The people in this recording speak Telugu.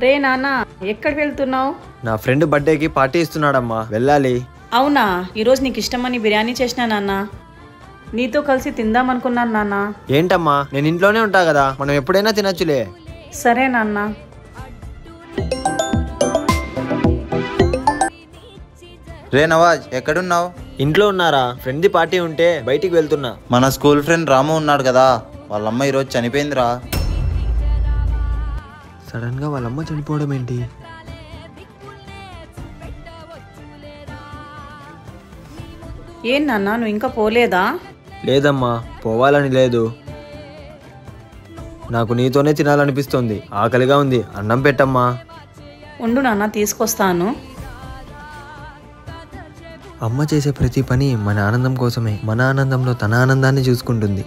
రే నాన్న, ఎక్కడికి వెళ్తున్నావు? నా ఫ్రెండ్ బర్త్డేకి పార్టీ ఇస్తున్నాడమ్మా, వెళ్ళాలి. అవునా, ఈరోజు నీకు ఇష్టమని బిర్యానీ చేసినా నాన్న. నీతో కలిసి తిందామనుకున్నాను నాన్న. ఏంటమ్మా, నేను ఇంట్లోనే ఉంటా కదా, మనం ఎప్పుడైనా తినచ్చులే. సరే నాన్న. రే నవాజ్, ఎక్కడున్నావు? ఇంట్లో ఉన్నారా? ఫ్రెండ్ది పార్టీ ఉంటే బయటికి వెళ్తున్నా. మన స్కూల్ ఫ్రెండ్ రాము ఉన్నాడు కదా, వాళ్ళమ్మ ఈరోజు చనిపోయిందిరా. సడన్ గా వాళ్ళమ్మ చనిపోవడం ఏంటి? ఏం నాన్న, నువ్వు ఇంకా పోలేదా? లేదమ్మా, పోవాలని లేదు. నాకు నీతోనే తినాలనిపిస్తుంది, ఆకలిగా ఉంది, అన్నం పెట్టమ్మా. ఉండు నాన్న, తీసుకొస్తాను. అమ్మ చేసే ప్రతి పని మన ఆనందం కోసమే. మన ఆనందంలో తన ఆనందాన్ని చూసుకుంటుంది.